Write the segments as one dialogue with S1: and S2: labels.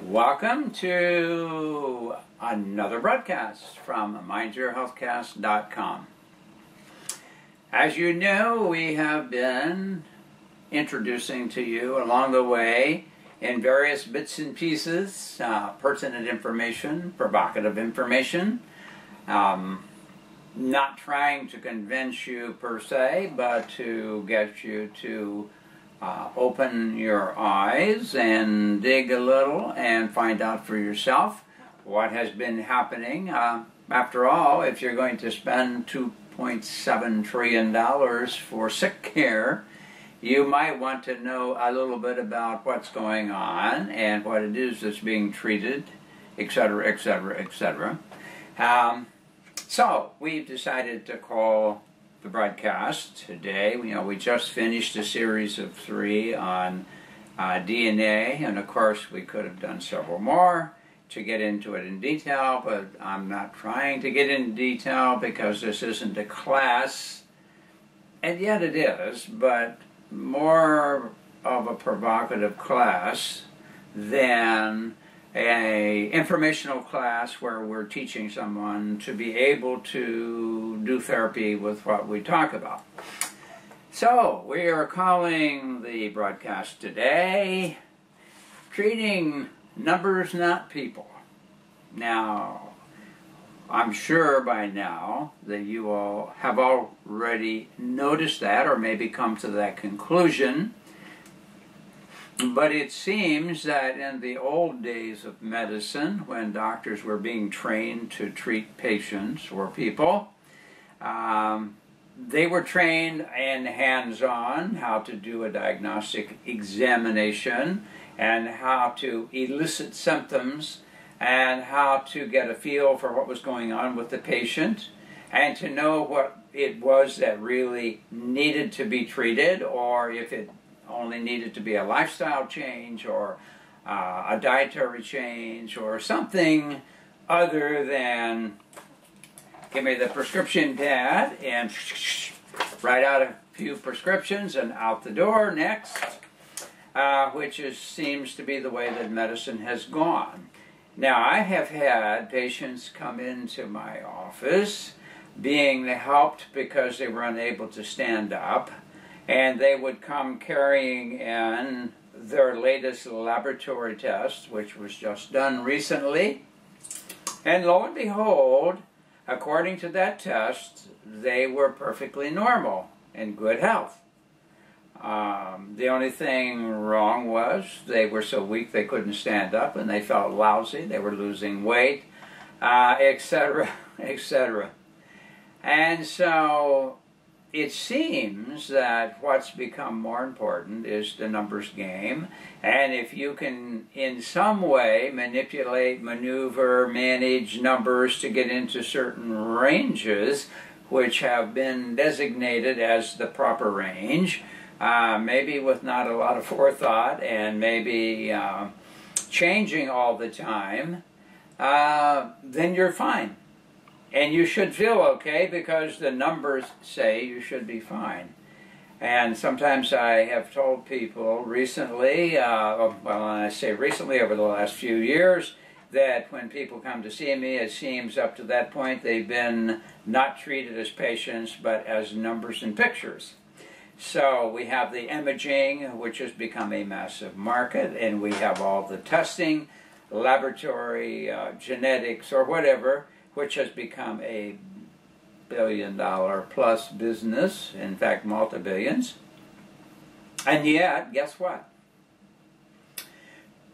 S1: Welcome to another broadcast from mindyourhealthcast.com. As you know, we have been introducing to you along the way in various bits and pieces, pertinent information, provocative information, not trying to convince you per se, but to get you to open your eyes and dig a little and find out for yourself what has been happening. After all, if you're going to spend $2.7 trillion for sick care, you might want to know a little bit about what's going on and what it is that's being treated, etc., etc., etc. So we've decided to call the broadcast today. We just finished a series of 3 on DNA, and of course we could have done several more to get into it in detail, but I'm not trying to get into detail because this isn't a class, and yet it is, but more of a provocative class than an informational class where we're teaching someone to be able to do therapy with what we talk about. So, we are calling the broadcast today, Treating Numbers, Not People. Now, I'm sure by now that you all have already noticed that or maybe come to that conclusion. But it seems that in the old days of medicine, when doctors were being trained to treat patients or people, they were trained in hands-on how to do a diagnostic examination and how to elicit symptoms and how to get a feel for what was going on with the patient and to know what it was that really needed to be treated, or if it only needed to be a lifestyle change or a dietary change or something other than give me the prescription pad and write out a few prescriptions and out the door next, which seems to be the way that medicine has gone. Now, I have had patients come into my office being helped because they were unable to stand up, and they would come carrying in their latest laboratory test, which was just done recently. And lo and behold, according to that test, they were perfectly normal, in good health. The only thing wrong was they were so weak they couldn't stand up, and they felt lousy, they were losing weight, etc., etc. And so it seems that what's become more important is the numbers game, and if you can in some way manipulate, maneuver, manage numbers to get into certain ranges which have been designated as the proper range, maybe with not a lot of forethought and maybe changing all the time, then you're fine. And you should feel okay because the numbers say you should be fine. And sometimes I have told people recently, well, when I say recently, over the last few years, that when people come to see me, it seems up to that point they've been not treated as patients, but as numbers and pictures. So we have the imaging, which has become a massive market, and we have all the testing, laboratory, genetics, or whatever, which has become a billion-dollar-plus business, in fact, multi-billions. And yet, guess what?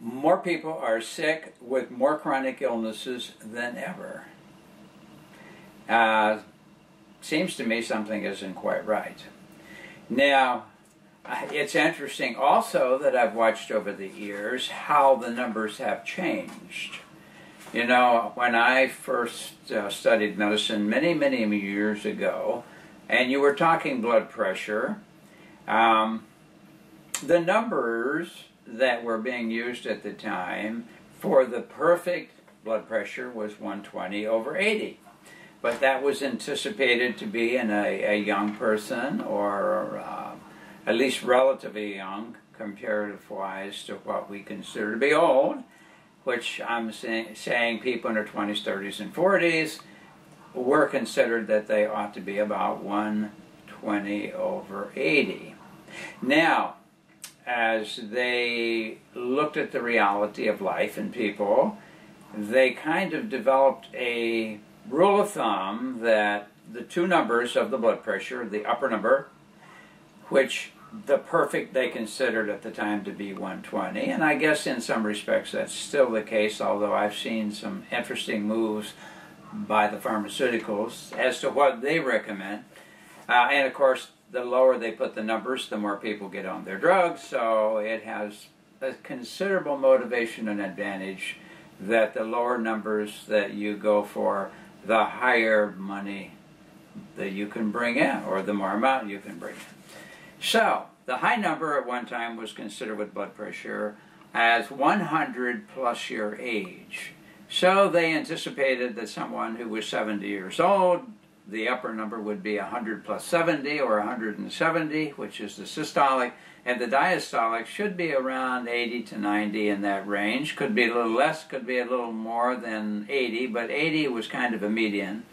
S1: More people are sick with more chronic illnesses than ever. Seems to me something isn't quite right. Now, it's interesting also that I've watched over the years how the numbers have changed. You know, when I first studied medicine many, many years ago, and you were talking blood pressure, the numbers that were being used at the time for the perfect blood pressure was 120/80. But that was anticipated to be in a young person, or at least relatively young, comparative-wise to what we consider to be old. which I'm saying people in their 20s, 30s, and 40s were considered that they ought to be about 120/80. Now, as they looked at the reality of life and people, they kind of developed a rule of thumb that the two numbers of the blood pressure, the upper number, which the perfect they considered at the time to be 120, and I guess in some respects that's still the case, although I've seen some interesting moves by the pharmaceuticals as to what they recommend. And of course, the lower they put the numbers, the more people get on their drugs, so it has a considerable motivation and advantage that the lower numbers that you go for, the higher money that you can bring in, or the more amount you can bring in. So, the high number at one time was considered with blood pressure as 100 plus your age. So they anticipated that someone who was 70 years old, the upper number would be 100 plus 70 or 170, which is the systolic, and the diastolic should be around 80 to 90 in that range. Could be a little less, could be a little more than 80, but 80 was kind of a median.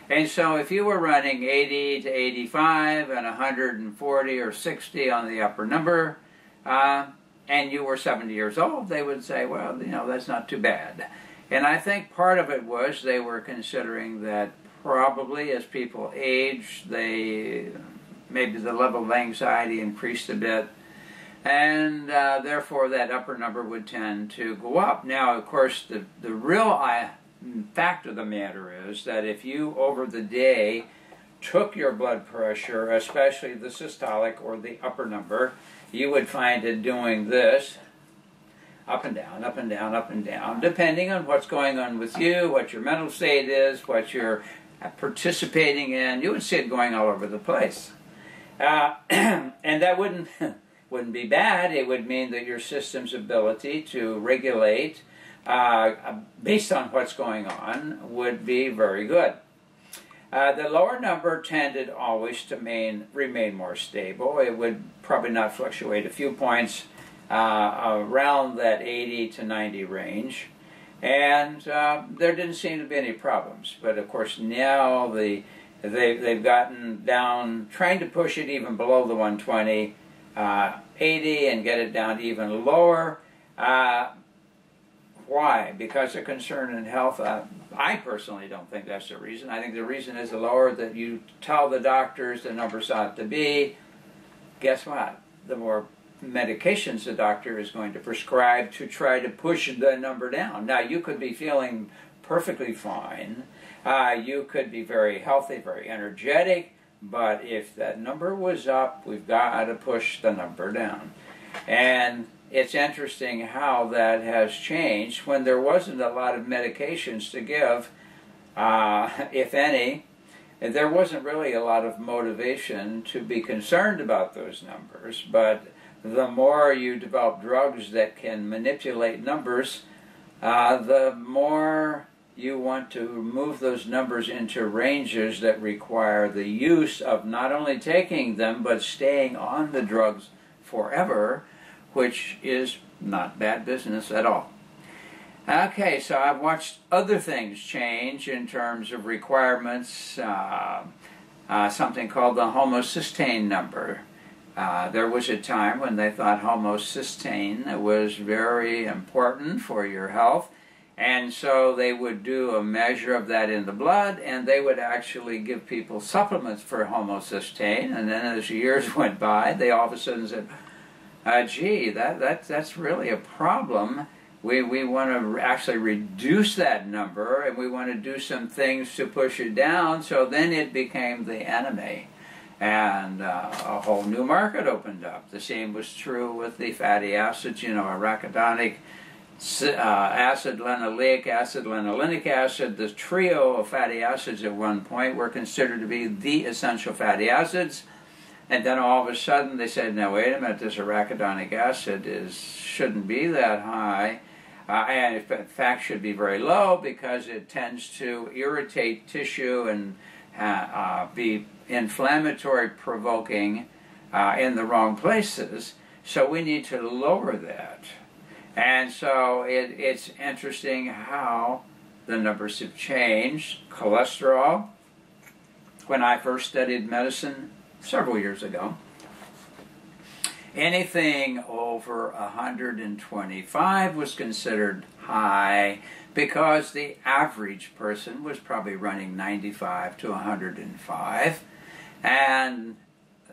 S1: And so if you were running 80 to 85 and 140 or 60 on the upper number, and you were 70 years old, they would say, well, you know, that's not too bad. And I think part of it was they were considering that probably as people age, maybe the level of anxiety increased a bit, and therefore that upper number would tend to go up. Now, of course, the real fact of the matter is that if you, over the day, took your blood pressure, especially the systolic or the upper number, you would find it doing this, up and down, up and down, up and down, depending on what's going on with you, what your mental state is, what you're participating in. You would see it going all over the place. And that wouldn't be bad. It would mean that your system's ability to regulate based on what's going on would be very good. The lower number tended always to remain more stable. It would probably not fluctuate a few points around that 80 to 90 range. And there didn't seem to be any problems. But of course now they've gotten down, trying to push it even below the 120, 80 and get it down even lower. Why? Because of concern in health? I personally don't think that's the reason. I think the reason is the lower that you tell the doctors the numbers ought to be, guess what? The more medications the doctor is going to prescribe to try to push the number down. Now, you could be feeling perfectly fine. You could be very healthy, very energetic, but if that number was up, we've got to push the number down. And it's interesting how that has changed when there wasn't a lot of medications to give, if any. There wasn't really a lot of motivation to be concerned about those numbers, but the more you develop drugs that can manipulate numbers, the more you want to move those numbers into ranges that require the use of not only taking them, but staying on the drugs forever, which is not bad business at all. Okay, so I've watched other things change in terms of requirements, something called the homocysteine number. There was a time when they thought homocysteine was very important for your health, and so they would do a measure of that in the blood, and they would actually give people supplements for homocysteine, and then as years went by, they all of a sudden said, gee, that's really a problem. We want to actually reduce that number, and we want to do some things to push it down, so then it became the enemy. And a whole new market opened up. The same was true with the fatty acids, arachidonic acid, linoleic acid, linolenic acid. The trio of fatty acids at one point were considered to be the essential fatty acids. And then all of a sudden they said, no, wait a minute, this arachidonic acid shouldn't be that high. And in fact should be very low because it tends to irritate tissue and be inflammatory provoking in the wrong places. So we need to lower that. And so it's interesting how the numbers have changed. Cholesterol, when I first studied medicine several years ago, anything over 125 was considered high because the average person was probably running 95 to 105, and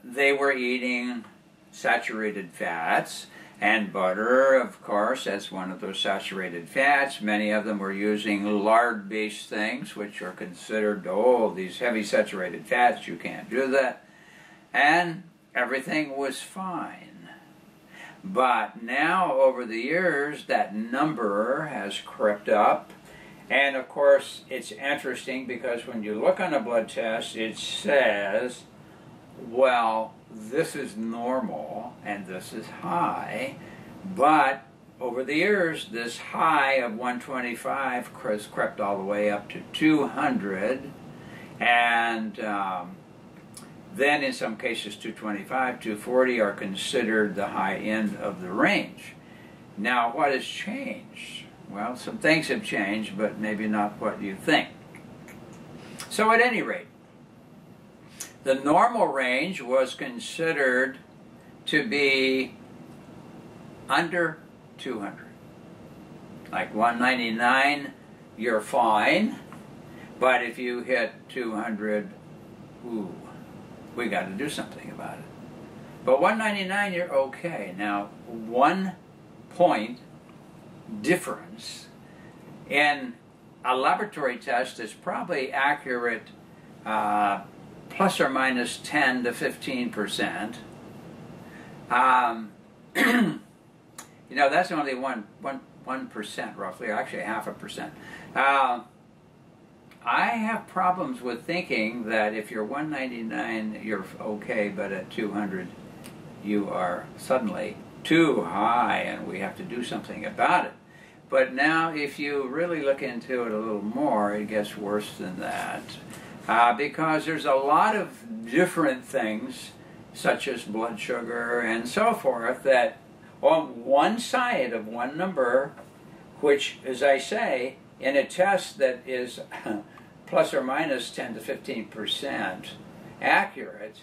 S1: they were eating saturated fats, and butter, of course, as one of those saturated fats. Many of them were using lard-based things, which are considered, oh, these heavy saturated fats, you can't do that. And everything was fine. But now, over the years, that number has crept up. And, of course, it's interesting because when you look on a blood test, it says, well, this is normal and this is high, but over the years this high of 125 has crept all the way up to 200, and then in some cases 225, 240 are considered the high end of the range. Now, what has changed? Well, some things have changed, but maybe not what you think. So at any rate, the normal range was considered to be under 200. Like 199, you're fine. But if you hit 200, ooh, we got to do something about it. But 199, you're okay. Now, 1 point difference in a laboratory test is probably accurate plus or minus 10 to 15%. You know, that's only 1% roughly, or actually 0.5%. I have problems with thinking that if you're 199, you're okay, but at 200, you are suddenly too high, and we have to do something about it. But now, if you really look into it a little more, it gets worse than that. Because there's a lot of different things, such as blood sugar and so forth, that on one side of one number, which, as I say, in a test that is plus or minus 10 to 15% accurate,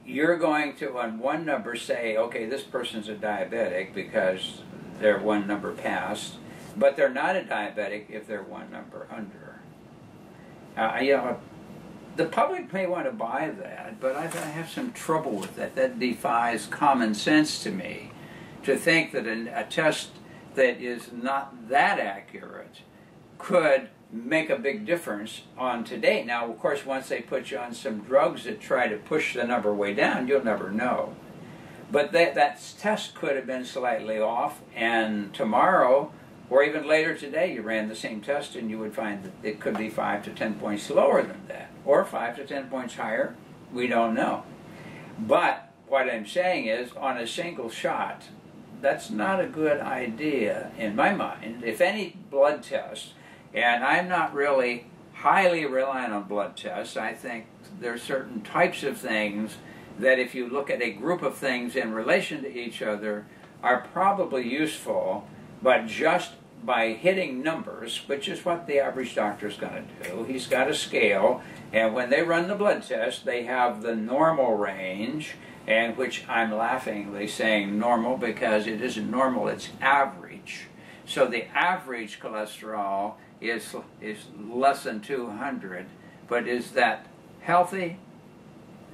S1: you're going to, on one number, say, okay, this person's a diabetic because they're one number past, but they're not a diabetic if they're one number under. You know, the public may want to buy that, but I have some trouble with that. That defies common sense to me, to think that a test that is not that accurate could make a big difference on today. Now, of course, once they put you on some drugs that try to push the number way down, you'll never know. But that test could have been slightly off, and tomorrow, or even later today, you ran the same test and you would find that it could be 5 to 10 points lower than that, or 5 to 10 points higher. We don't know. But what I'm saying is, on a single shot, that's not a good idea in my mind. If any blood test, and I'm not really highly reliant on blood tests, I think there are certain types of things that if you look at a group of things in relation to each other are probably useful, but just by hitting numbers, which is what the average doctor is going to do. He's got a scale, and when they run the blood test, they have the normal range, and which I'm laughingly saying normal because it isn't normal, it's average. So the average cholesterol is less than 200, but is that healthy?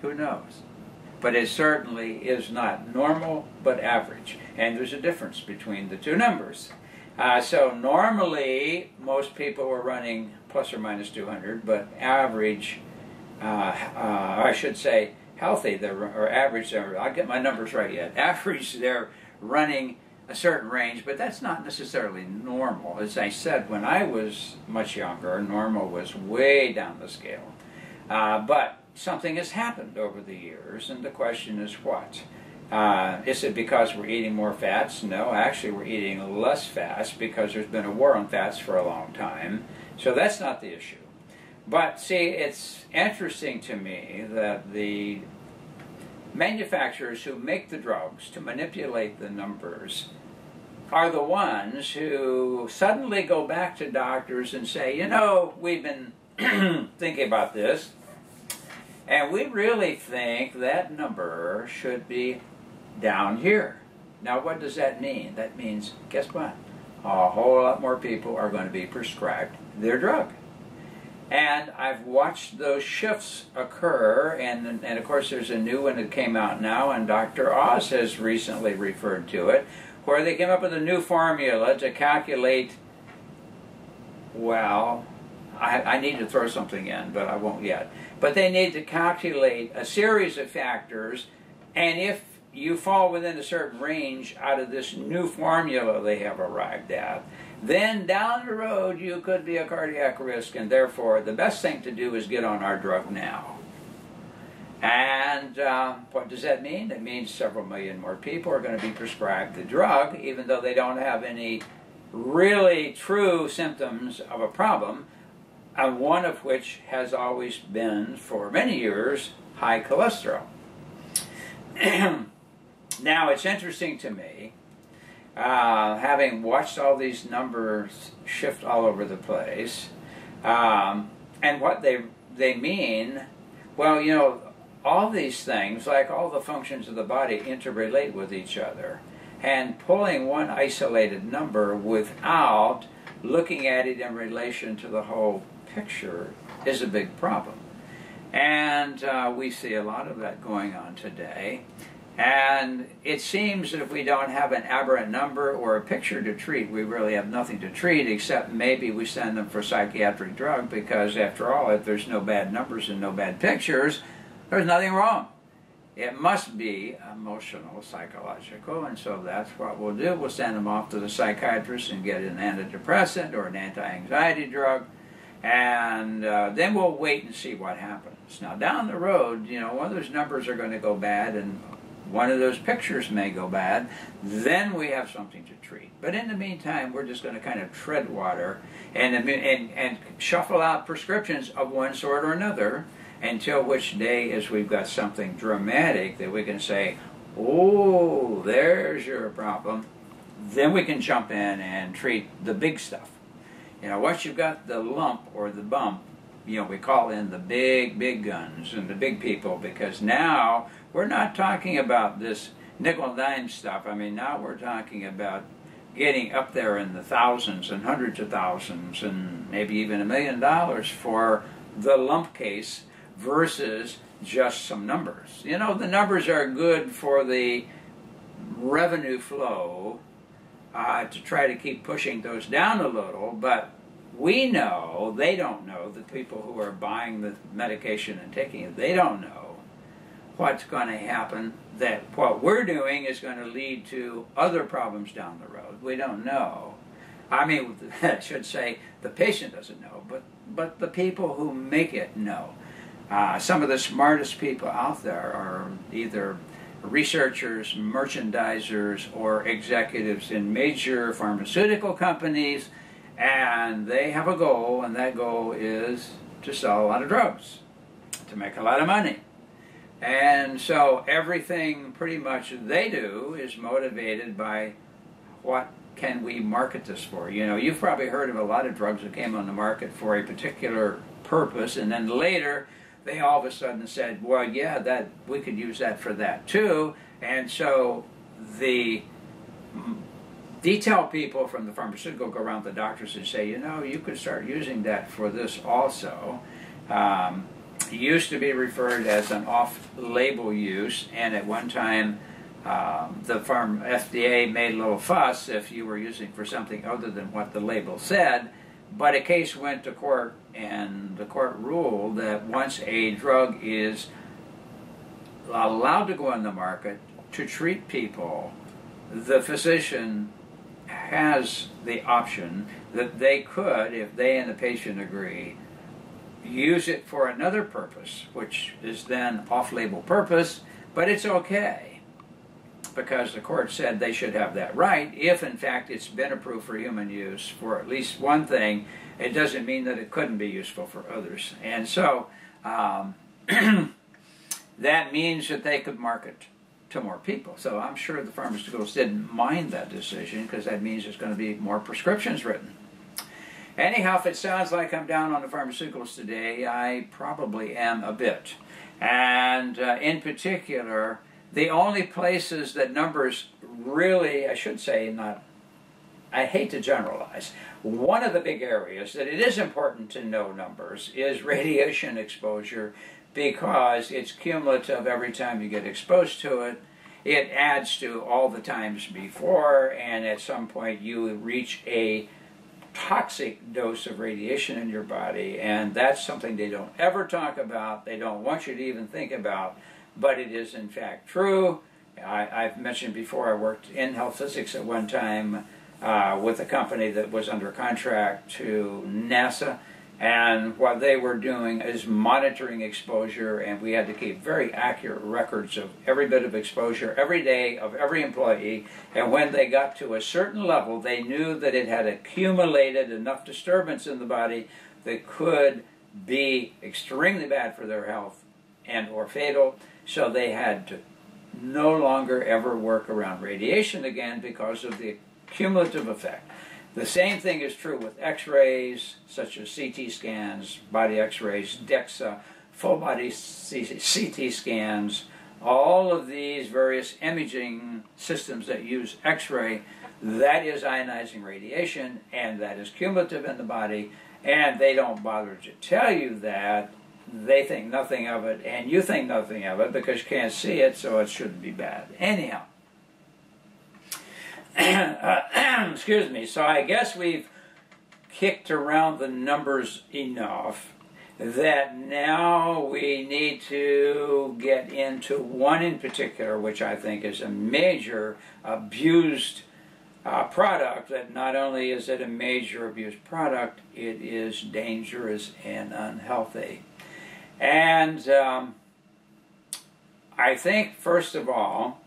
S1: Who knows? But it certainly is not normal, but average. And there's a difference between the two numbers. So normally, most people are running plus or minus 200, but average, I should say healthy, or average, I'll get my numbers right yet. Average, they're running a certain range, but that's not necessarily normal. As I said, when I was much younger, normal was way down the scale. But something has happened over the years, and the question is what? Is it because we're eating more fats? No, actually we're eating less fats because there's been a war on fats for a long time. So that's not the issue. But see, it's interesting to me that the manufacturers who make the drugs to manipulate the numbers are the ones who suddenly go back to doctors and say, you know, we've been thinking about this, and we really think that number should be down here. Now, what does that mean? That means, guess what? A whole lot more people are going to be prescribed their drug. And I've watched those shifts occur, and of course there's a new one that came out now, and Dr. Oz has recently referred to it, where they came up with a new formula to calculate, well, I need to throw something in, but I won't yet. But they need to calculate a series of factors, and if you fall within a certain range out of this new formula they have arrived at, then down the road you could be a cardiac risk, and therefore the best thing to do is get on our drug now. And what does that mean? It means several million more people are going to be prescribed the drug, even though they don't have any really true symptoms of a problem, and one of which has always been, for many years, high cholesterol. Now, it's interesting to me, having watched all these numbers shift all over the place, and what they mean, well, you know, all these things, like all the functions of the body, interrelate with each other. And pulling one isolated number without looking at it in relation to the whole picture is a big problem. And we see a lot of that going on today. And it seems that if we don't have an aberrant number or a picture to treat, we really have nothing to treat, except maybe we send them for psychiatric drug, because after all, if there's no bad numbers and no bad pictures, there's nothing wrong. It must be emotional, psychological, and so that's what we'll do. We'll send them off to the psychiatrist and get an antidepressant or an anti-anxiety drug, and then we'll wait and see what happens. Now, down the road, you know, one of those numbers are going to go bad, and one of those pictures may go bad, then we have something to treat. But in the meantime, we're just going to kind of tread water and shuffle out prescriptions of one sort or another, until which day is we've got something dramatic that we can say, oh, there's your problem. Then we can jump in and treat the big stuff. You know, once you've got the lump or the bump, you know, we call in the big guns and the big people, because now we're not talking about this nickel and dime stuff. I mean, now we're talking about getting up there in the thousands and hundreds of thousands and maybe even $1 million for the lump case, versus just some numbers. You know, the numbers are good for the revenue flow to try to keep pushing those down a little, but we know, they don't know, the people who are buying the medication and taking it, they don't know what's going to happen, that what we're doing is going to lead to other problems down the road. We don't know. I mean, I should say the patient doesn't know, but the people who make it know. Some of the smartest people out there are either researchers, merchandisers, or executives in major pharmaceutical companies, and they have a goal, and that goal is to sell a lot of drugs, to make a lot of money. And so everything pretty much they do is motivated by what can we market this for. You know, you've probably heard of a lot of drugs that came on the market for a particular purpose, and then later they all of a sudden said, well, yeah, that we could use that for that too. And so the detail people from the pharmaceutical go around the doctors and say, you know, you could start using that for this also. It used to be referred as an off-label use, and at one time the FDA made a little fuss if you were using for something other than what the label said. But a case went to court, and the court ruled that once a drug is allowed to go on the market to treat people, the physician has the option that they could, if they and the patient agree, use it for another purpose, which is then off-label purpose, but it's okay, because the court said they should have that right. If in fact it's been approved for human use for at least one thing, it doesn't mean that it couldn't be useful for others. And so that means that they could market to more people. So I'm sure the pharmaceuticals didn't mind that decision, because that means there's going to be more prescriptions written. Anyhow, if it sounds like I'm down on the pharmaceuticals today, I probably am a bit. And in particular, the only places that numbers really, I should say, not, I hate to generalize. One of the big areas that it is important to know numbers is radiation exposure, because it's cumulative every time you get exposed to it. It adds to all the times before, and at some point you reach a toxic dose of radiation in your body, and that's something they don't ever talk about. They don't want you to even think about, but it is in fact true. I've mentioned before, I worked in health physics at one time with a company that was under contract to NASA, and what they were doing is monitoring exposure, and we had to keep very accurate records of every bit of exposure every day of every employee. And when they got to a certain level, they knew that it had accumulated enough disturbance in the body that could be extremely bad for their health and or fatal. So they had to no longer ever work around radiation again because of the cumulative effect. The same thing is true with x-rays, such as CT scans, body x-rays, DEXA, full body CT scans, all of these various imaging systems that use x-ray. That is ionizing radiation, and that is cumulative in the body, and they don't bother to tell you that. They think nothing of it, and you think nothing of it because you can't see it, so it shouldn't be bad. Anyhow. Excuse me, so I guess we've kicked around the numbers enough that now we need to get into one in particular, which I think is a major abused product. That not only is it a major abused product, it is dangerous and unhealthy. And I think, first of all,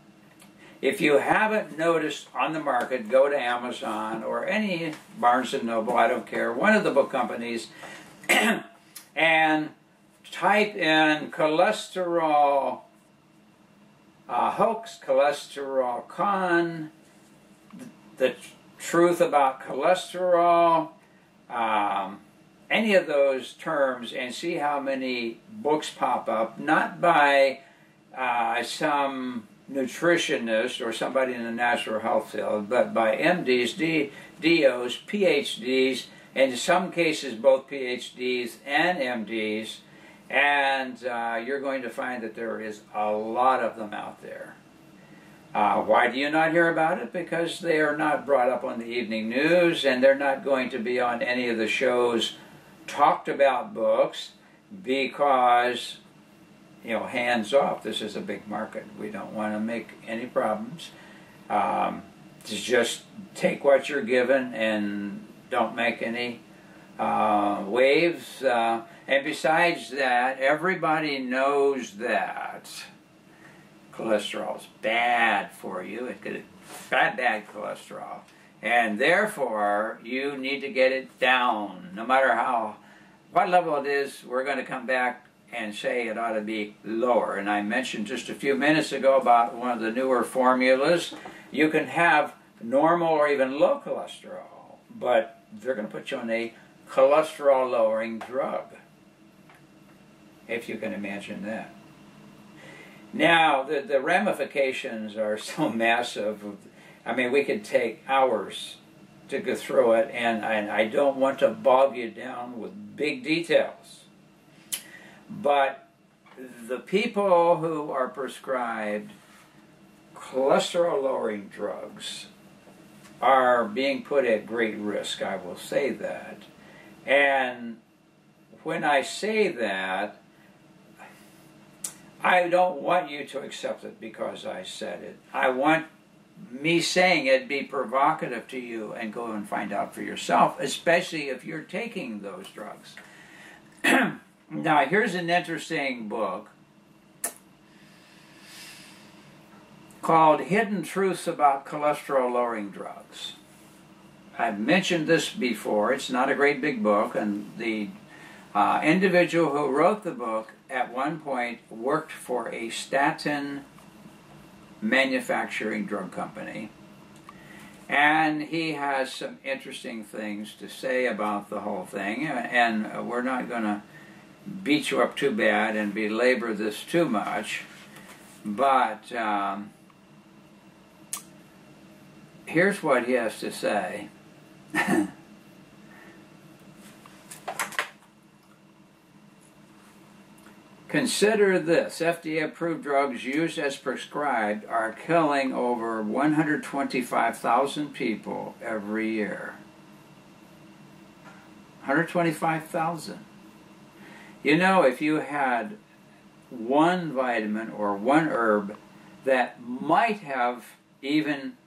S1: if you haven't noticed on the market, go to Amazon or any Barnes & Noble, I don't care, one of the book companies, and type in cholesterol hoax, cholesterol con, the truth about cholesterol, any of those terms, and see how many books pop up, not by some nutritionist or somebody in the natural health field, but by MDs, DOs, PhDs, and in some cases both PhDs and MDs, and you're going to find that there is a lot of them out there. Why do you not hear about it? Because they are not brought up on the evening news, and they're not going to be on any of the shows talked about books, because hands off, this is a big market. We don't want to make any problems. Just take what you're given and don't make any waves. And besides that, everybody knows that cholesterol is bad for you. It could bad cholesterol. And therefore, you need to get it down. No matter what level it is, we're going to come back and say it ought to be lower. And I mentioned just a few minutes ago about one of the newer formulas. You can have normal or even low cholesterol, but they're going to put you on a cholesterol-lowering drug, if you can imagine that. Now, the ramifications are so massive. I mean, we could take hours to go through it, and I don't want to bog you down with big details. But the people who are prescribed cholesterol-lowering drugs are being put at great risk, I will say that. And when I say that, I don't want you to accept it because I said it. I want me saying it be provocative to you, and go and find out for yourself, especially if you're taking those drugs. Now, here's an interesting book called Hidden Truths About Cholesterol-Lowering Drugs. I've mentioned this before. It's not a great big book, and the individual who wrote the book at one point worked for a statin manufacturing drug company. And he has some interesting things to say about the whole thing, and we're not going to beat you up too bad and belabor this too much, but here's what he has to say. Consider this: FDA-approved drugs used as prescribed are killing over 125,000 people every year. 125,000. You know, if you had one vitamin or one herb that might have even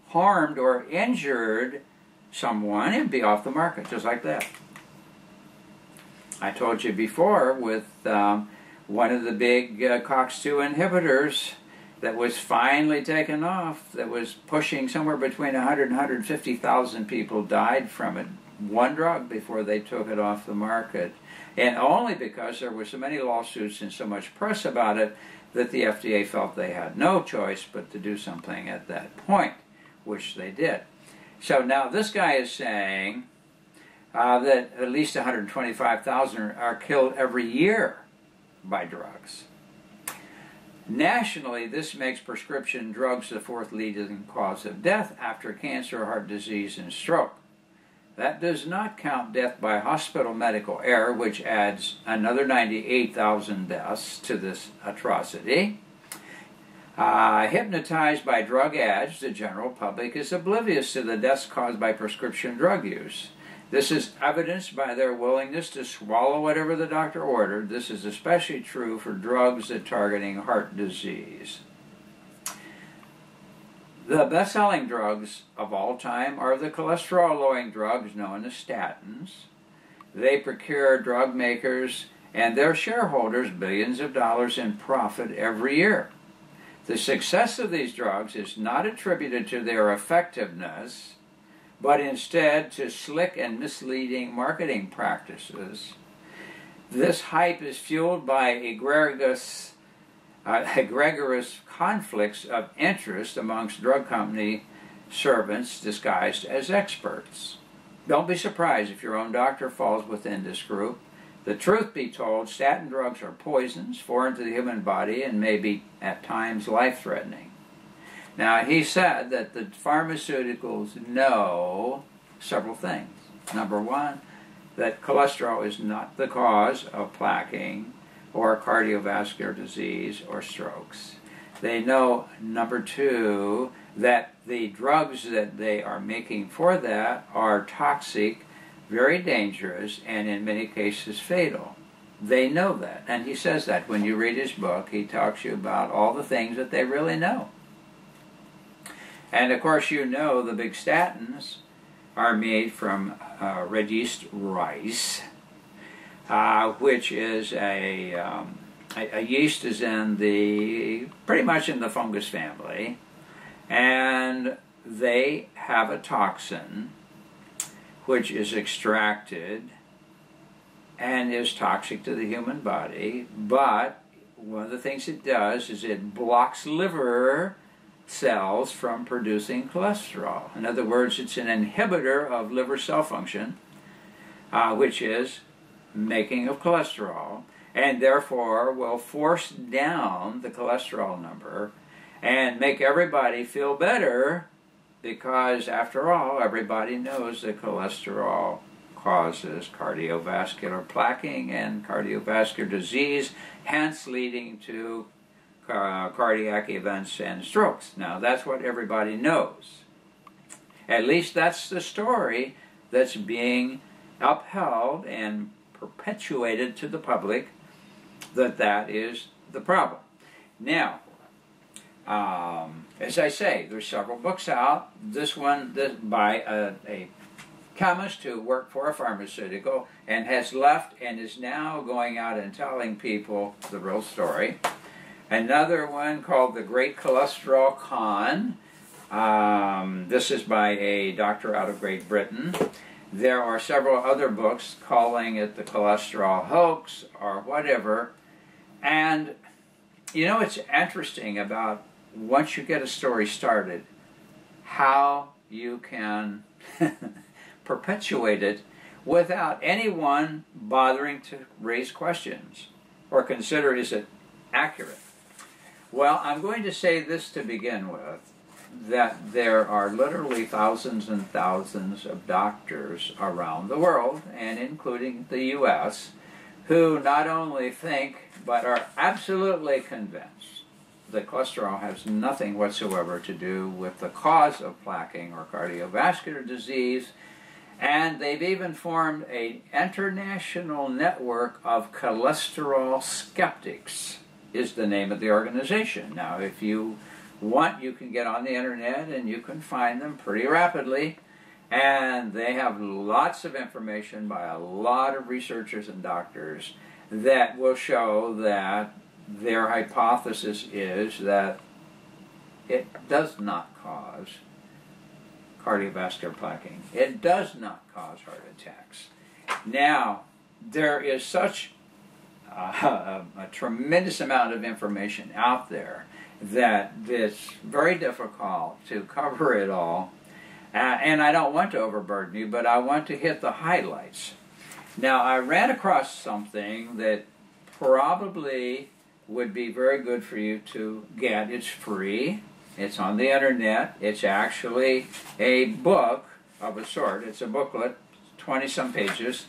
S1: harmed or injured someone, it'd be off the market, just like that. I told you before with one of the big COX-2 inhibitors that was finally taken off, that was pushing somewhere between 100 and 150,000 people died from it. One drug before they took it off the market. And only because there were so many lawsuits and so much press about it that the FDA felt they had no choice but to do something at that point, which they did. So now this guy is saying that at least 125,000 are killed every year by drugs. Nationally, this makes prescription drugs the fourth leading cause of death after cancer, heart disease, and stroke. That does not count death by hospital medical error, which adds another 98,000 deaths to this atrocity. Hypnotized by drug ads, the general public is oblivious to the deaths caused by prescription drug use. This is evidenced by their willingness to swallow whatever the doctor ordered. This is especially true for drugs that targeting heart disease. The best-selling drugs of all time are the cholesterol-lowering drugs known as statins. They procure drug makers and their shareholders billions of dollars in profit every year. The success of these drugs is not attributed to their effectiveness, but instead to slick and misleading marketing practices. This hype is fueled by egregious conflicts of interest amongst drug company servants disguised as experts. Don't be surprised if your own doctor falls within this group. The truth be told, statin drugs are poisons, foreign to the human body, and may be at times life-threatening. Now, he said that the pharmaceuticals know several things. Number one, that cholesterol is not the cause of plaquing or cardiovascular disease or strokes. They know, number two, that the drugs that they are making for that are toxic, very dangerous, and in many cases fatal. They know that, and he says that. When you read his book, he talks to you about all the things that they really know. And of course, you know the big statins are made from red yeast rice, which is a yeast is in pretty much in the fungus family, and they have a toxin which is extracted and is toxic to the human body, but one of the things it does is it blocks liver cells from producing cholesterol. In other words, it's an inhibitor of liver cell function, which is making of cholesterol, and therefore will force down the cholesterol number and make everybody feel better, because after all, everybody knows that cholesterol causes cardiovascular plaquing and cardiovascular disease, hence leading to cardiac events and strokes. Now, that's what everybody knows. At least that's the story that's being upheld and perpetuated to the public, that is the problem. Now, as I say, there's several books out. This one by a chemist who worked for a pharmaceutical and has left and is now going out and telling people the real story. Another one called The Great Cholesterol Con. This is by a doctor out of Great Britain. There are several other books calling it the cholesterol hoax or whatever. And you know, it's interesting about once you get a story started, how you can perpetuate it without anyone bothering to raise questions or consider, is it accurate? Well, I'm going to say this to begin with, that there are literally thousands and thousands of doctors around the world, and including the U.S., who not only think, but are absolutely convinced that cholesterol has nothing whatsoever to do with the cause of plaquing or cardiovascular disease, and they've even formed an international network of cholesterol skeptics, is the name of the organization. Now, if you want, you can get on the internet and you can find them pretty rapidly, and they have lots of information by a lot of researchers and doctors that will show that their hypothesis is that it does not cause cardiovascular plaquing. It does not cause heart attacks. Now, there is such a tremendous amount of information out there that it's very difficult to cover it all. And I don't want to overburden you, but I want to hit the highlights. Now, I ran across something that probably would be very good for you to get. It's free. It's on the internet. It's actually a book of a sort. It's a booklet, 20-some pages.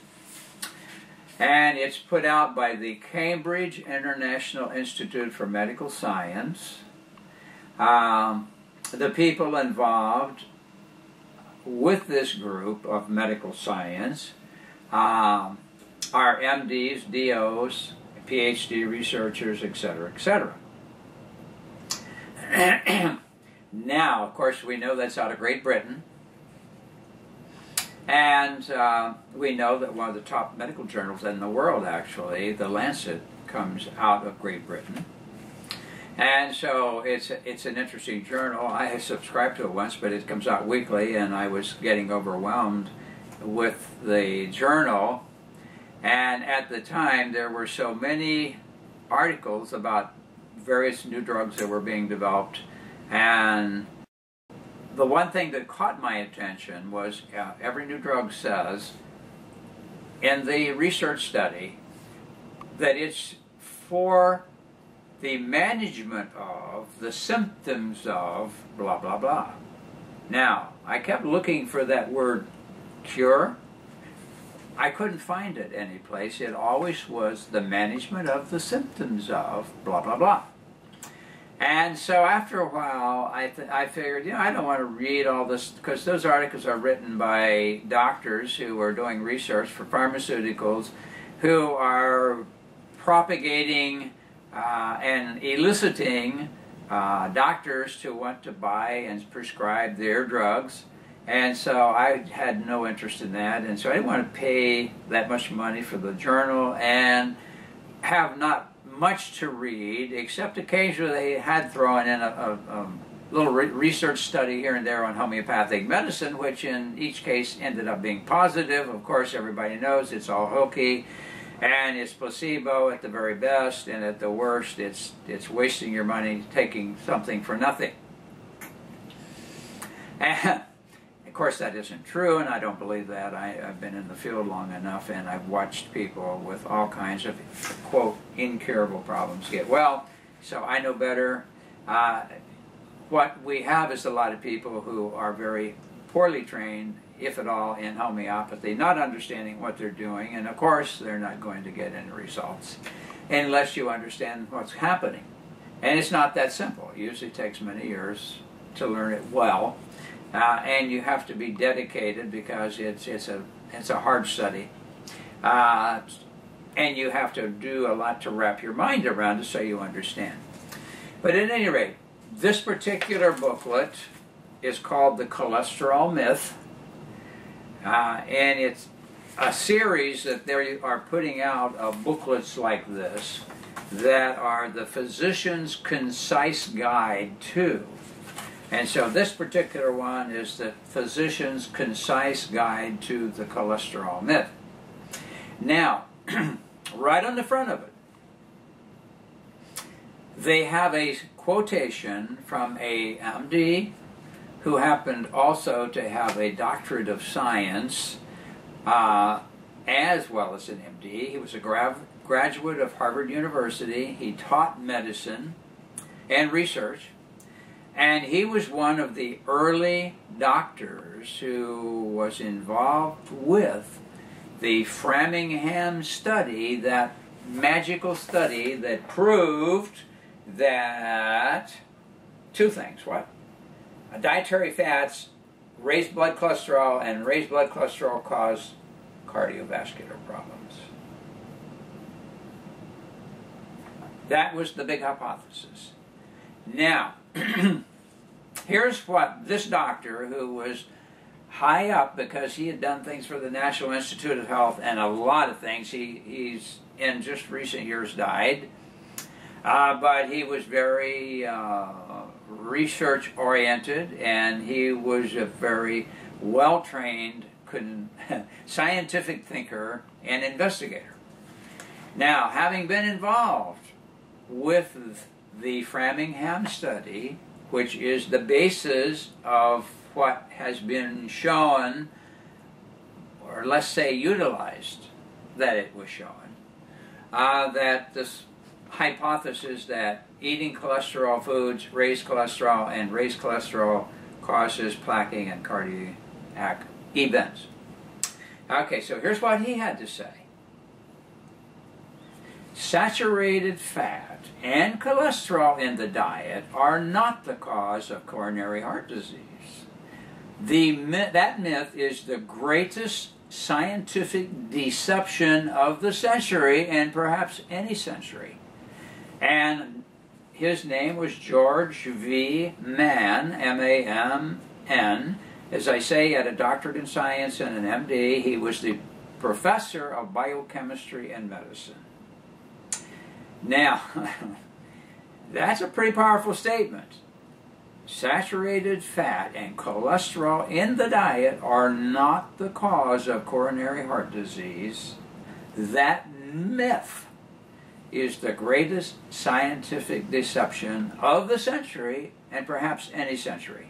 S1: And it's put out by the Cambridge International Institute for Medical Science. The people involved with this group of medical science are MDs, DOs, PhD researchers, etc., etc. Now, of course, we know that's out of Great Britain. And we know that one of the top medical journals in the world, actually, The Lancet, comes out of Great Britain. And so it's an interesting journal. I had subscribed to it once, but it comes out weekly, and I was getting overwhelmed with the journal. And at the time, there were so many articles about various new drugs that were being developed. And the one thing that caught my attention was every new drug says in the research study that it's for the management of the symptoms of blah, blah, blah. Now, I kept looking for that word cure. I couldn't find it anyplace. It always was the management of the symptoms of blah, blah, blah. And so after a while, I figured, I don't want to read all this, because those articles are written by doctors who are doing research for pharmaceuticals, who are propagating and eliciting doctors to want to buy and prescribe their drugs. And so I had no interest in that, and so I didn't want to pay that much money for the journal and have not much to read, except occasionally they had thrown in a little research study here and there on homeopathic medicine, which in each case ended up being positive. Of course, everybody knows it's all hokey, and it's placebo at the very best, and at the worst, it's wasting your money taking something for nothing. And of course, that isn't true, and I don't believe that. I've been in the field long enough, and I've watched people with all kinds of, quote, incurable problems get well, so I know better. What we have is a lot of people who are very poorly trained, if at all, in homeopathy, not understanding what they're doing, and of course, they're not going to get any results unless you understand what's happening. And it's not that simple. It usually takes many years to learn it well. And you have to be dedicated, because it's a hard study, and you have to do a lot to wrap your mind around it so you understand. But at any rate, this particular booklet is called The Cholesterol Myth, and it's a series that they are putting out of booklets like this that are the physician's concise guide to. And so this particular one is the physician's concise guide to the cholesterol myth. Now, right on the front of it, they have a quotation from a MD who happened also to have a doctorate of science as well as an MD. He was a graduate of Harvard University. He taught medicine and research, and he was one of the early doctors who was involved with the Framingham study, that magical study that proved that two things. What? Dietary fats raise blood cholesterol, and raised blood cholesterol cause cardiovascular problems. That was the big hypothesis. Now, here's what this doctor, who was high up because he had done things for the National Institute of Health and a lot of things. He's in just recent years died, but he was very research oriented, and he was a very well-trained scientific thinker and investigator. Now, having been involved with the Framingham study, which is the basis of what has been shown, or let's say utilized, that it was shown, that this hypothesis that eating cholesterol foods raise cholesterol, and raised cholesterol causes plaquing and cardiac events. Okay, so here's what he had to say. Saturated fat and cholesterol in the diet are not the cause of coronary heart disease. That myth is the greatest scientific deception of the century, and perhaps any century. And his name was George V. Mann, M-A-M-N. As I say, he had a doctorate in science and an MD. He was the professor of biochemistry and medicine. Now, that's a pretty powerful statement. Saturated fat and cholesterol in the diet are not the cause of coronary heart disease. That myth is the greatest scientific deception of the century, and perhaps any century.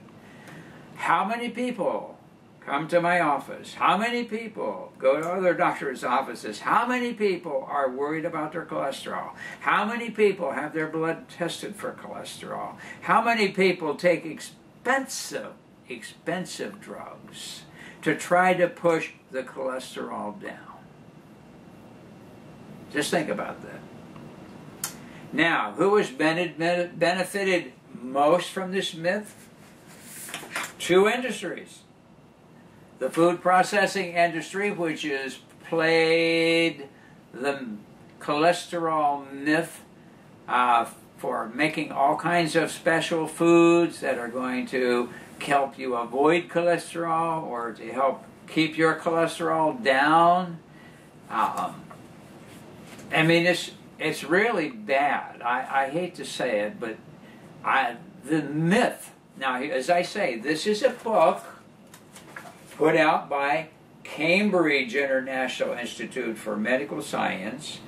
S1: How many people come to my office? How many people go to other doctors' offices? How many people are worried about their cholesterol? How many people have their blood tested for cholesterol? How many people take expensive drugs to try to push the cholesterol down? Just think about that. Now, who has benefited most from this myth? Two industries. The food processing industry, which has played the cholesterol myth for making all kinds of special foods that are going to help you avoid cholesterol or to help keep your cholesterol down. I mean, it's really bad. I hate to say it, but the myth. Now, as I say, this is a book put out by Cambridge International Institute for Medical Science,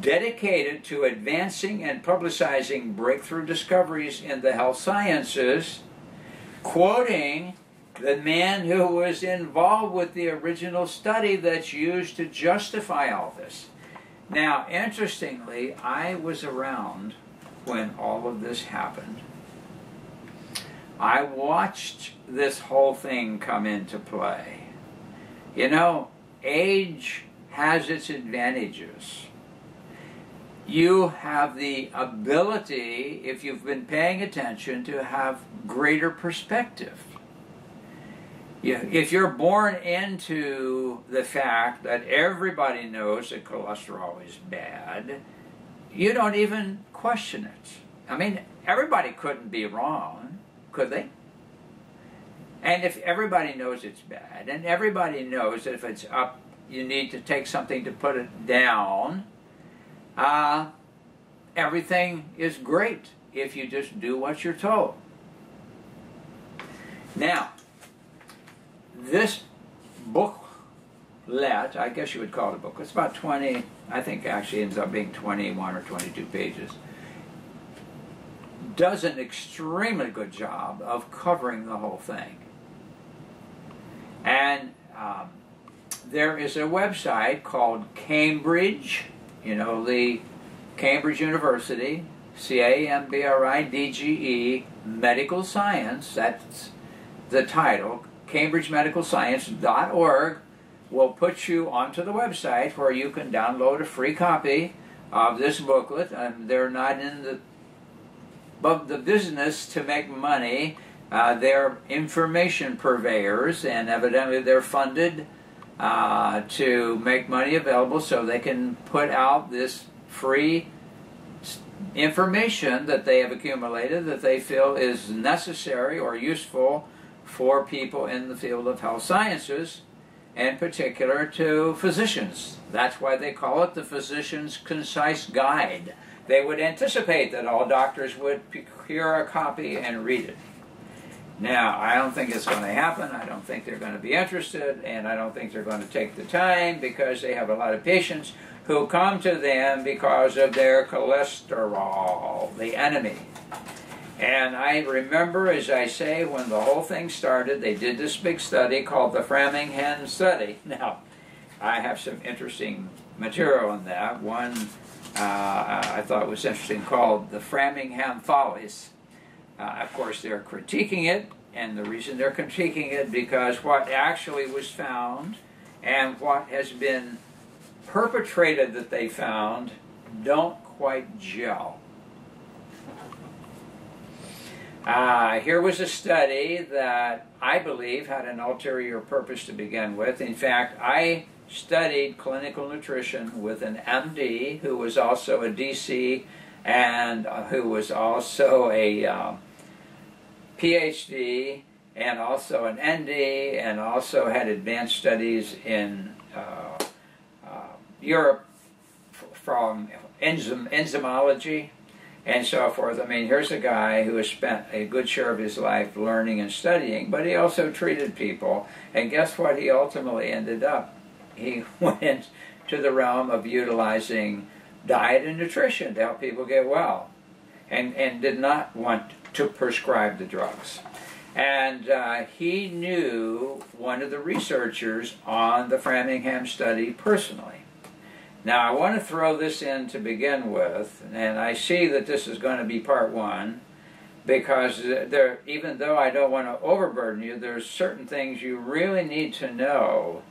S1: dedicated to advancing and publicizing breakthrough discoveries in the health sciences, quoting the man who was involved with the original study that's used to justify all this. Now, interestingly, I was around when all of this happened. I watched this whole thing come into play. You know, age has its advantages. You have the ability, if you've been paying attention, to have greater perspective. If you're born into the fact that everybody knows that cholesterol is bad, you don't even question it. I mean, everybody couldn't be wrong, could they? And if everybody knows it's bad, and everybody knows that if it's up, you need to take something to put it down, everything is great if you just do what you're told. Now, this booklet, I guess you would call it a book, it's about 20, I think actually ends up being 21 or 22 pages, does an extremely good job of covering the whole thing. And there is a website called Cambridge, the Cambridge University, CAMBRIDGE, Medical Science, that's the title, cambridgemedicalscience.org, will put you onto the website where you can download a free copy of this booklet. They're not in the business to make money. They're information purveyors, and evidently they're funded to make money available so they can put out this free information that they have accumulated that they feel is necessary or useful for people in the field of health sciences, in particular to physicians. That's why they call it the Physician's Concise Guide. They would anticipate that all doctors would procure a copy and read it. Now, I don't think it's going to happen. I don't think they're going to be interested, and I don't think they're going to take the time because they have a lot of patients who come to them because of their cholesterol, the enemy. And I remember, as I say, when the whole thing started, they did this big study called the Framingham study. Now, I have some interesting material on that. One I thought was interesting called the Framingham Follies. Of course, they're critiquing it, and the reason they're critiquing it because what actually was found and what has been perpetrated that they found don't quite gel. Here was a study that I believe had an ulterior purpose to begin with. In fact, I studied clinical nutrition with an MD who was also a DC and who was also a PhD and also an ND and also had advanced studies in Europe from enzymology and so forth. I mean, here's a guy who has spent a good share of his life learning and studying, but he also treated people. And guess what he ultimately ended up? He went into the realm of utilizing diet and nutrition to help people get well, and did not want to prescribe the drugs. And he knew one of the researchers on the Framingham study personally. Now, I want to throw this in to begin with, and I see that this is going to be part one, because even though I don't want to overburden you, there's certain things you really need to know,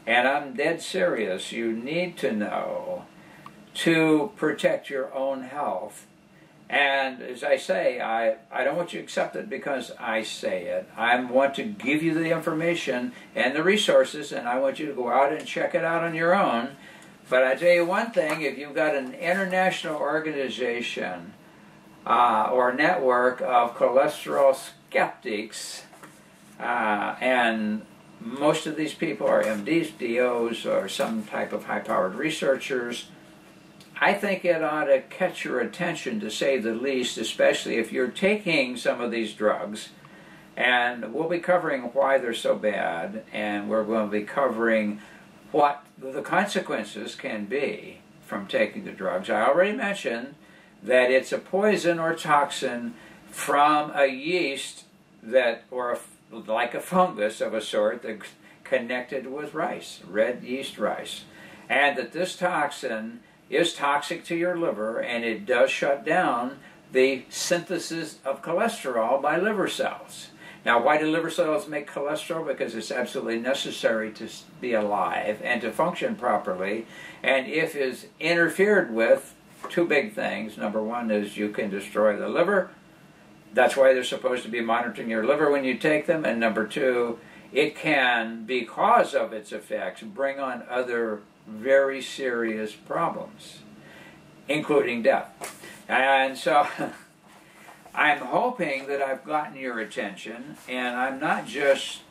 S1: and I'm dead serious, you need to know to protect your own health. And as I say, I don't want you to accept it because I say it. I want to give you the information and the resources, and I want you to go out and check it out on your own. But I tell you one thing, if you've got an international organization or network of cholesterol skeptics, and most of these people are MDs, DOs, or some type of high-powered researchers, I think it ought to catch your attention, to say the least, especially if you're taking some of these drugs. And we'll be covering why they're so bad, and we're going to be covering what the consequences can be from taking the drugs. I already mentioned that it's a poison or toxin from a yeast that, like a fungus of a sort, that's connected with rice, red yeast rice. And that this toxin is toxic to your liver, and it does shut down the synthesis of cholesterol by liver cells. Now, why do liver cells make cholesterol? Because it's absolutely necessary to be alive and to function properly. And if it's interfered with, two big things. Number one is you can destroy the liver. That's why they're supposed to be monitoring your liver when you take them. And number two, it can, because of its effects, bring on other very serious problems, including death. And so I'm hoping that I've gotten your attention, and I'm not just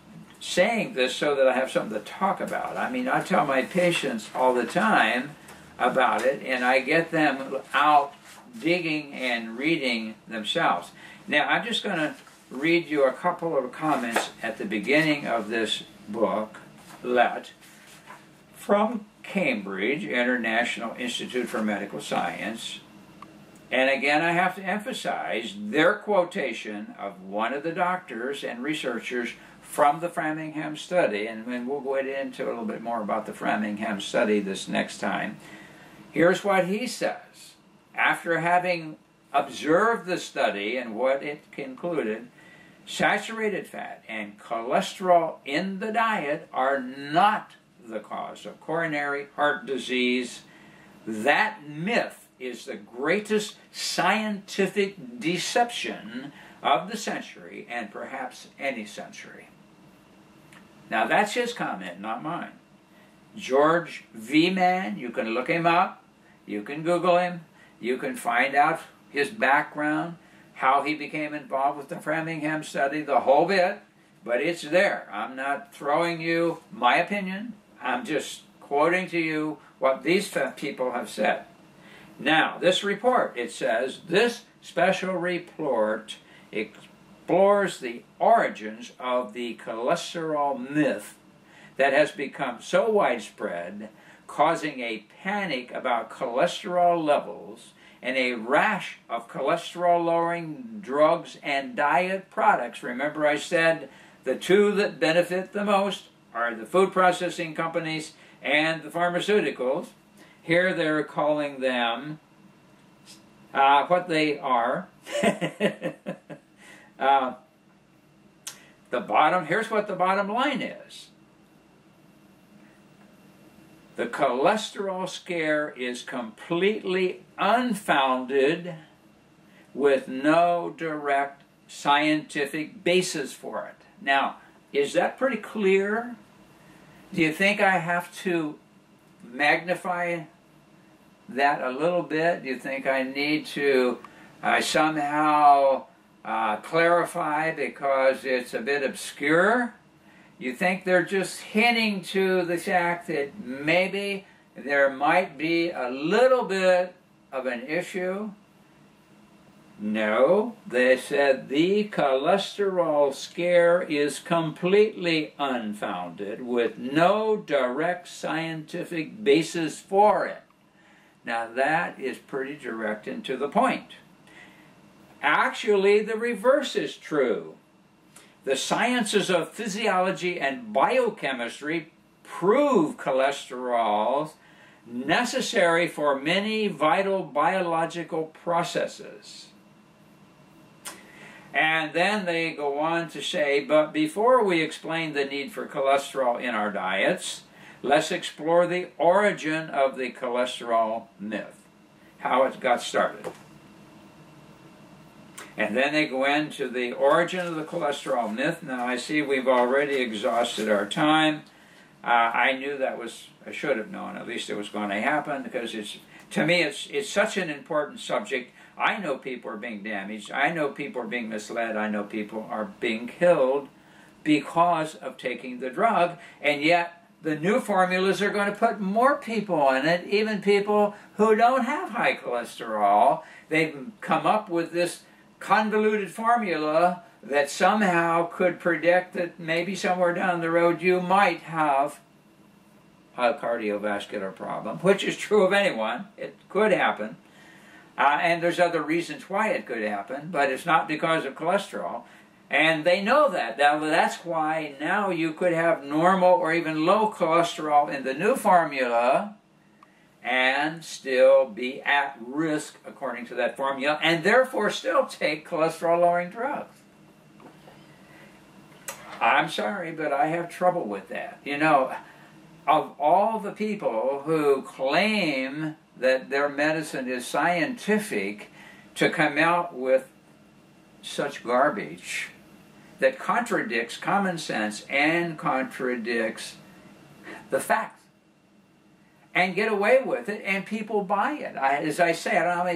S1: saying this so that I have something to talk about. I mean, I tell my patients all the time about it, and I get them out digging and reading themselves. Now, I'm just going to read you a couple of comments at the beginning of this booklet from Cambridge International Institute for Medical Science. And again, I have to emphasize their quotation of one of the doctors and researchers from the Framingham study, and we'll go into a little bit more about the Framingham study this next time. Here's what he says. After having observed the study and what it concluded, saturated fat and cholesterol in the diet are not the cause of coronary heart disease. That myth is the greatest scientific deception of the century, and perhaps any century. Now that's his comment, not mine. George V. Mann, you can look him up, you can Google him, you can find out his background, how he became involved with the Framingham study, the whole bit, but it's there. I'm not throwing you my opinion, I'm just quoting to you what these people have said. Now, this report, it says, this special report explores the origins of the cholesterol myth that has become so widespread, causing a panic about cholesterol levels and a rash of cholesterol-lowering drugs and diet products. Remember I said the two that benefit the most are the food processing companies and the pharmaceuticals. Here they're calling them what they are. Here's what the bottom line is. The cholesterol scare is completely unfounded with no direct scientific basis for it. Now, is that pretty clear? Do you think I have to magnify that a little bit? Do you think I need to somehow clarify because it's a bit obscure? You think they're just hinting to the fact that maybe there might be a little bit of an issue? No, they said the cholesterol scare is completely unfounded with no direct scientific basis for it. Now that is pretty direct and to the point. Actually, the reverse is true. The sciences of physiology and biochemistry prove cholesterol necessary for many vital biological processes. And then they go on to say, but before we explain the need for cholesterol in our diets, let's explore the origin of the cholesterol myth, how it got started. And then they go into the origin of the cholesterol myth. Now I see we've already exhausted our time. I knew that I should have known at least it was going to happen, because to me it's such an important subject. I know people are being damaged. I know people are being misled. I know people are being killed because of taking the drug. And yet the new formulas are going to put more people in it, even people who don't have high cholesterol. They've come up with this convoluted formula that somehow could predict that maybe somewhere down the road you might have a cardiovascular problem, which is true of anyone. It could happen. And there's other reasons why it could happen, but it's not because of cholesterol. And they know that. Now, that's why now you could have normal or even low cholesterol in the new formula and still be at risk according to that formula, and therefore still take cholesterol-lowering drugs. I'm sorry, but I have trouble with that. You know, of all the people who claim that their medicine is scientific, to come out with such garbage that contradicts common sense and contradicts the facts, and get away with it, and people buy it. As I say, I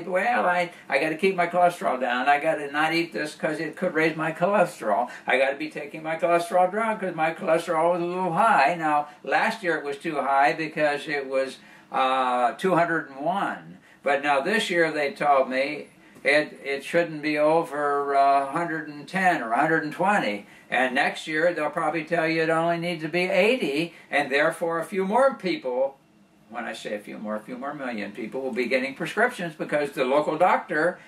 S1: got to keep my cholesterol down. I got to not eat this because it could raise my cholesterol. I got to be taking my cholesterol drug because my cholesterol was a little high. Now, last year it was too high because it was 201. But now this year they told me it shouldn't be over 110 or 120. And next year they'll probably tell you it only needs to be 80, and therefore a few more people when I say a few more million people will be getting prescriptions because the local doctor,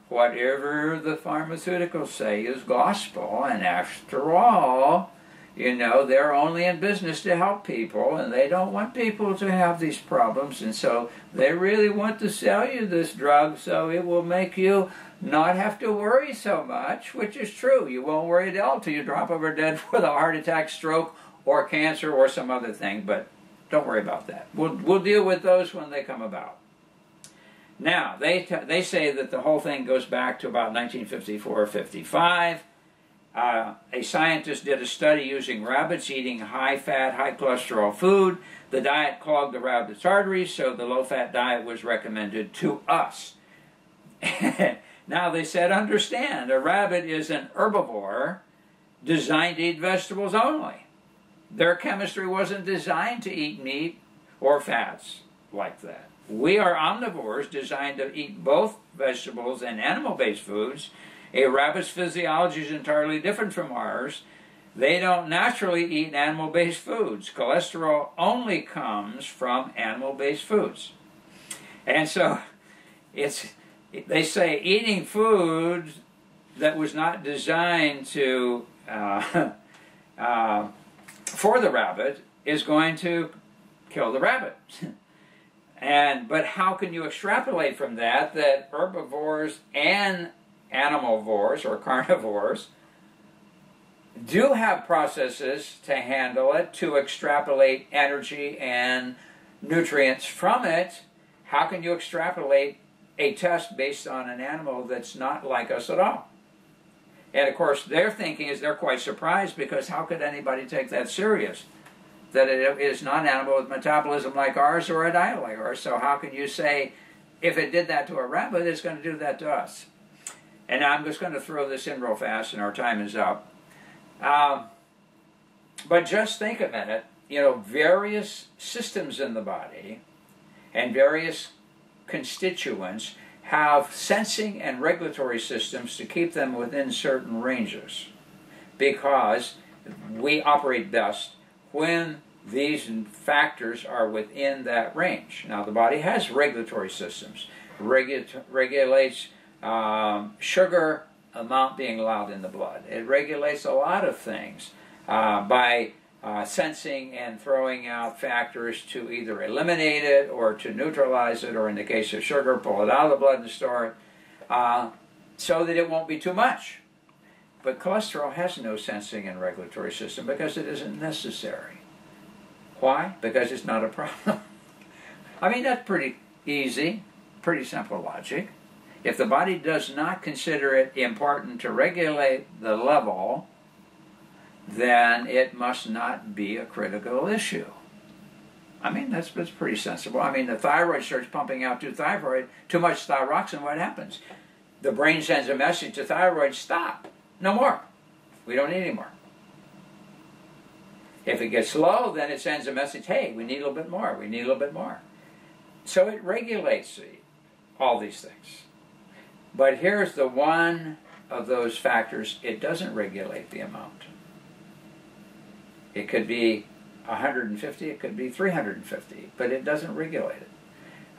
S1: whatever the pharmaceuticals say is gospel, and after all, you know, they're only in business to help people, and they don't want people to have these problems, and so they really want to sell you this drug so it will make you not have to worry so much, which is true. You won't worry at all till you drop over dead with a heart attack, stroke, or cancer, or some other thing, but don't worry about that. We'll deal with those when they come about. Now, they say that the whole thing goes back to about 1954 or 55. A scientist did a study using rabbits eating high-fat, high-cholesterol food. The diet clogged the rabbit's arteries, so the low-fat diet was recommended to us. Now, they said, understand, a rabbit is an herbivore designed to eat vegetables only. Their chemistry wasn't designed to eat meat or fats like that. We are omnivores designed to eat both vegetables and animal-based foods. A rabbit's physiology is entirely different from ours. They don't naturally eat animal-based foods. Cholesterol only comes from animal-based foods. And so they say eating food that was not designed to for the rabbit is going to kill the rabbit. But how can you extrapolate from that herbivores and animalvores or carnivores do have processes to handle it, to extrapolate energy and nutrients from it? How can you extrapolate a test based on an animal that's not like us at all? And of course, their thinking is they're quite surprised because how could anybody take that serious? That it is not an animal with metabolism like ours or a diet like ours. So how can you say, if it did that to a rabbit, it's going to do that to us? And I'm just going to throw this in real fast, and our time is up. But just think a minute. You know, various systems in the body and various constituents have sensing and regulatory systems to keep them within certain ranges, because we operate best when these factors are within that range. Now, the body has regulatory systems. Regulates sugar amount being allowed in the blood. It regulates a lot of things by sensing and throwing out factors to either eliminate it or to neutralize it, or in the case of sugar, pull it out of the blood and store it, so that it won't be too much. But cholesterol has no sensing and regulatory system because it isn't necessary. Why? Because it's not a problem. I mean, that's pretty easy, pretty simple logic. If the body does not consider it important to regulate the level, then it must not be a critical issue. I mean, that's pretty sensible. I mean, the thyroid starts pumping out too much thyroxine, what happens? The brain sends a message to thyroid, stop, no more. We don't need any more. If it gets low, then it sends a message, hey, we need a little bit more, we need a little bit more. So it regulates all these things. But here's the one of those factors, it doesn't regulate the amount. It could be 150, it could be 350, but it doesn't regulate it.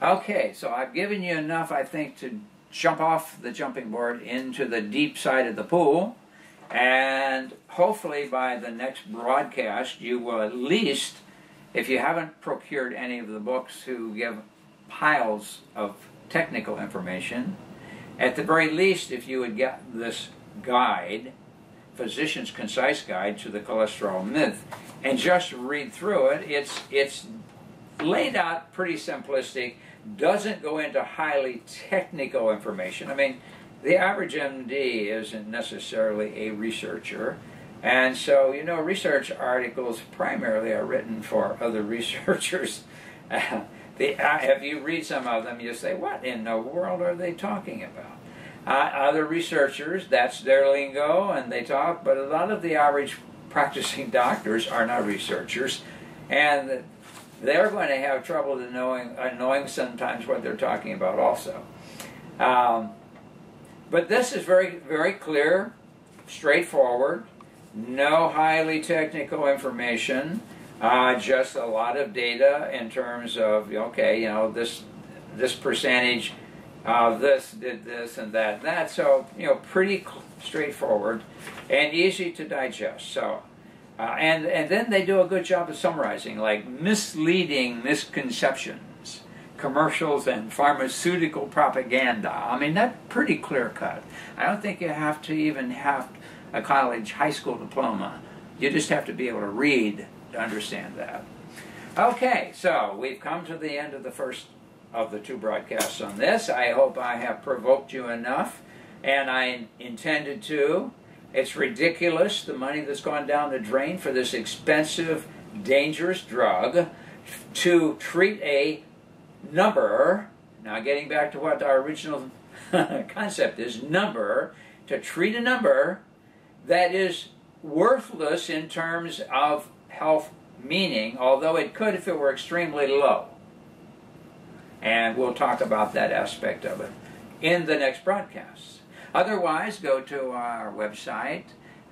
S1: Okay, so I've given you enough, I think, to jump off the jumping board into the deep side of the pool, and hopefully by the next broadcast you will at least, if you haven't procured any of the books who give piles of technical information, at the very least, if you would get this guide, Physician's Concise Guide to the Cholesterol Myth, and just read through it, it's laid out pretty simplistic, doesn't go into highly technical information. I mean, the average MD isn't necessarily a researcher, and so, you know, research articles primarily are written for other researchers. If you read some of them, you say, what in the world are they talking about? Other researchers, that's their lingo, and they talk, but a lot of the average practicing doctors are not researchers, and they're going to have trouble knowing sometimes what they're talking about also. But this is very, very clear, straightforward, no highly technical information. Just a lot of data in terms of, okay, you know, this percentage of this did this and that and that. So, you know, pretty straightforward and easy to digest. So, and then they do a good job of summarizing, like misleading misconceptions, commercials, and pharmaceutical propaganda. I mean, that's pretty clear cut. I don't think you have to even have a college, high school diploma. You just have to be able to read to understand that. Okay, so we've come to the end of the first of the 2 broadcasts on this. I hope I have provoked you enough, and I intended to. It's ridiculous, the money that's gone down the drain for this expensive, dangerous drug to treat a number. Now, getting back to what our original concept is, number, to treat a number that is worthless in terms of health meaning, although it could if it were extremely low. And we'll talk about that aspect of it in the next broadcast. Otherwise, go to our website,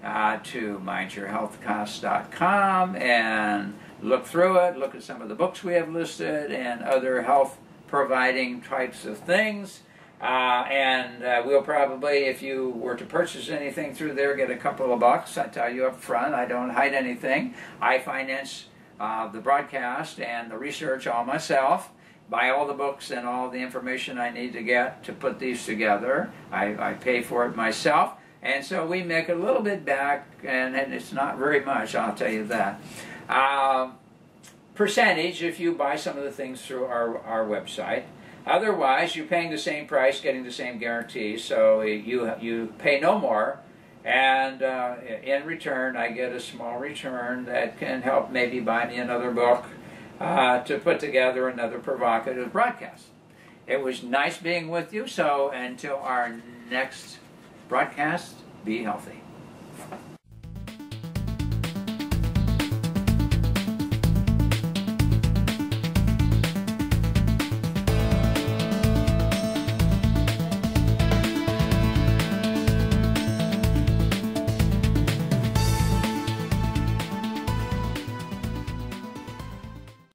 S1: to mindyourhealthcosts.com, and look through it, look at some of the books we have listed, and other health-providing types of things. We'll probably, if you were to purchase anything through there, get a couple of bucks. I tell you up front, I don't hide anything. I finance the broadcast and the research all myself, buy all the books and all the information I need to get to put these together. I pay for it myself, and so we make a little bit back, and it's not very much, I'll tell you that. Percentage if you buy some of the things through our website. Otherwise, you're paying the same price, getting the same guarantee, so you pay no more, and in return, I get a small return that can help maybe buy me another book to put together another provocative broadcast. It was nice being with you, so until our next broadcast, be healthy.